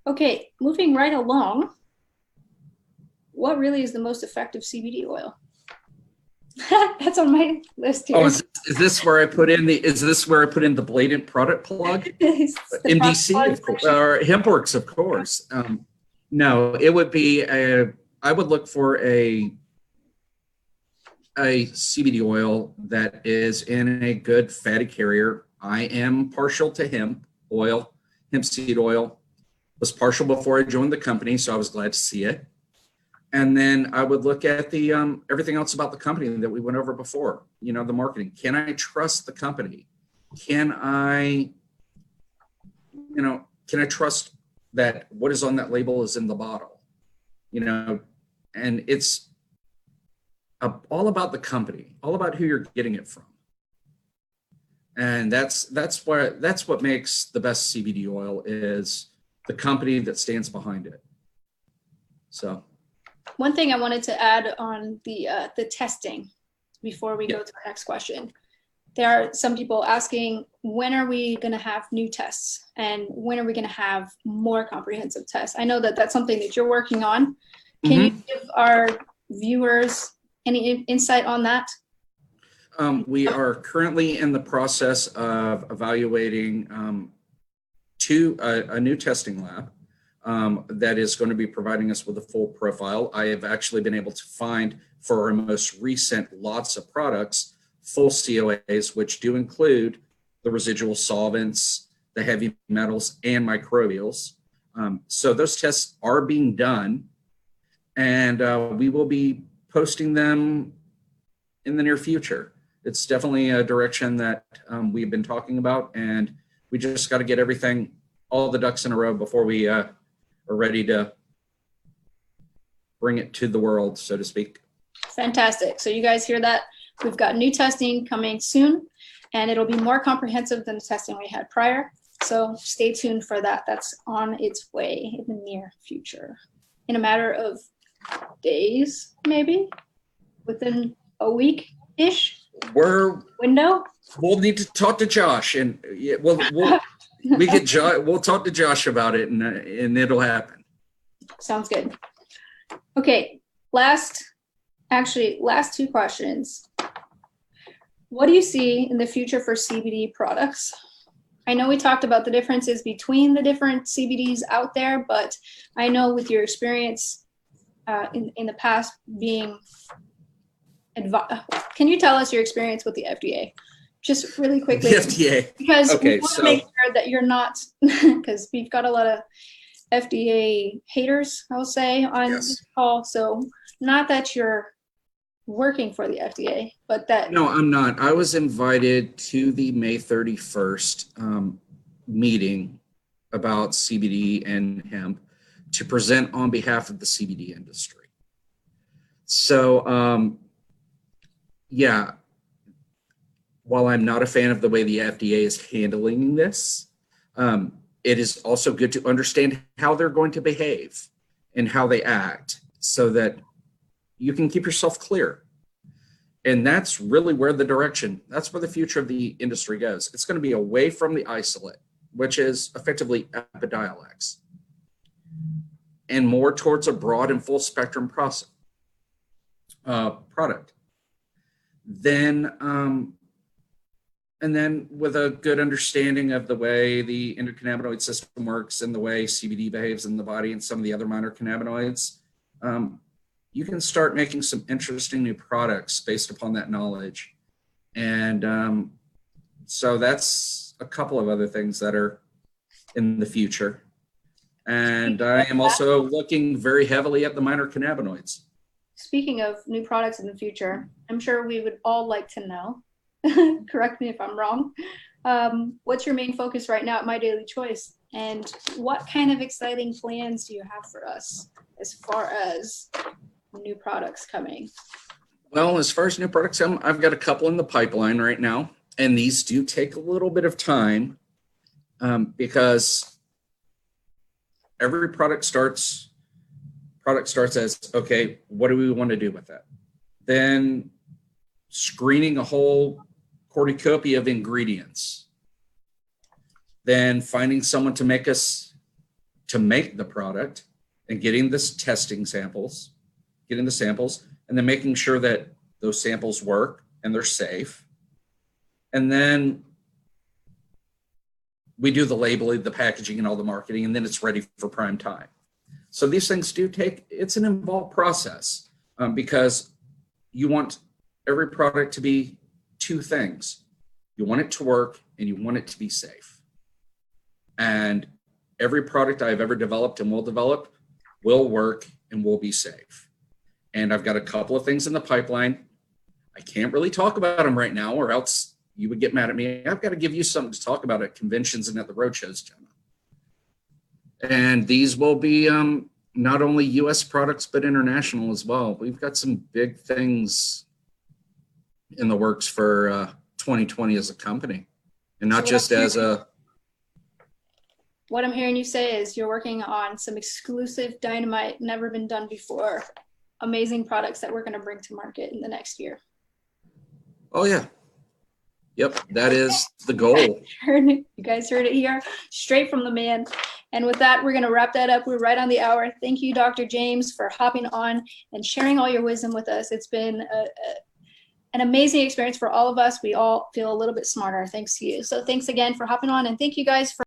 Okay, moving right along, what really is the most effective CBD oil? That's on my list Oh, here. is this where I put in the blatant product plug? It's the product MDC, quality of course, section. or Hempworx, of course. No, it would be I would look for a CBD oil that is in a good fatty carrier. I am partial to hemp oil, hemp seed oil. Was partial before I joined the company, so I was glad to see it. And then I would look at the everything else about the company that we went over before. You know, the marketing. Can I trust the company? Can I, can I trust that what is on that label is in the bottle? You know, and it's all about the company, all about who you're getting it from, and that's what makes the best CBD oil is the company that stands behind it. So One thing I wanted to add on the testing before we yeah. go to the next question. There are some people asking, when are we going to have new tests and when are we going to have more comprehensive tests? I know that that's something that you're working on. Can you Mm-hmm. give our viewers any insight on that? We are currently in the process of evaluating a new testing lab that is going to be providing us with a full profile. I have actually been able to find for our most recent lots of products full COAs, which do include the residual solvents, the heavy metals, and microbials. So those tests are being done, and we will be posting them in the near future. It's definitely a direction that we've been talking about, and we just got to get everything, all the ducks in a row before we are ready to bring it to the world, so to speak. Fantastic. So you guys hear that? We've got new testing coming soon, and it'll be more comprehensive than the testing we had prior. So stay tuned for that. That's on its way in the near future. In a matter of days, maybe within a week-ish window. We'll need to talk to Josh, and yeah, we'll talk to Josh about it, and it'll happen. Sounds good. Okay, last two questions. What do you see in the future for CBD products? I know we talked about the differences between the different CBDs out there, but I know with your experience in the past being can you tell us your experience with the FDA? Just really quickly. The FDA. Because okay, we want to make sure that you're not, because we've got a lot of FDA haters, I'll say, on this call. So not that you're working for the FDA, but that. No, I'm not. I was invited to the May 31st meeting about CBD and hemp to present on behalf of the CBD industry. So, yeah, while I'm not a fan of the way the FDA is handling this, it is also good to understand how they're going to behave and how they act so that you can keep yourself clear. And that's really where that's where the future of the industry goes. It's going to be away from the isolate, which is effectively Epidiolex, and more towards a broad and full spectrum product. Then, and then with a good understanding of the way the endocannabinoid system works and the way CBD behaves in the body and some of the other minor cannabinoids, you can start making some interesting new products based upon that knowledge. And so that's a couple of other things that are in the future. And I am also looking very heavily at the minor cannabinoids. Speaking of new products in the future, I'm sure we would all like to know, correct me if I'm wrong, what's your main focus right now at My Daily Choice? And what kind of exciting plans do you have for us as far as new products coming? Well, as far as new products, I've got a couple in the pipeline right now, and these do take a little bit of time because every product starts as, okay, what do we want to do with it? Then screening a whole cornucopia of ingredients. Then finding someone to to make the product and getting this testing samples, getting the samples, and then making sure that those samples work and they're safe. And then we do the labeling, the packaging, and all the marketing, and then it's ready for prime time. So these things do take, it's an involved process because you want every product to be two things. You want it to work and you want it to be safe. And every product I've ever developed and will develop will work and will be safe. And I've got a couple of things in the pipeline. I can't really talk about them right now or else you would get mad at me. I've got to give you something to talk about at conventions and at the roadshows, Jenna. And these will be not only US products, but international as well. We've got some big things in the works for 2020 as a company, and not just as a... What I'm hearing you say is you're working on some exclusive dynamite, never been done before, amazing products that we're going to bring to market in the next year. Oh, yeah. Yep, that is the goal. You guys heard it here, straight from the man. And with that, we're going to wrap that up. We're right on the hour. Thank you, Dr. James, for hopping on and sharing all your wisdom with us. It's been an amazing experience for all of us. We all feel a little bit smarter thanks to you. So thanks again for hopping on, and thank you guys for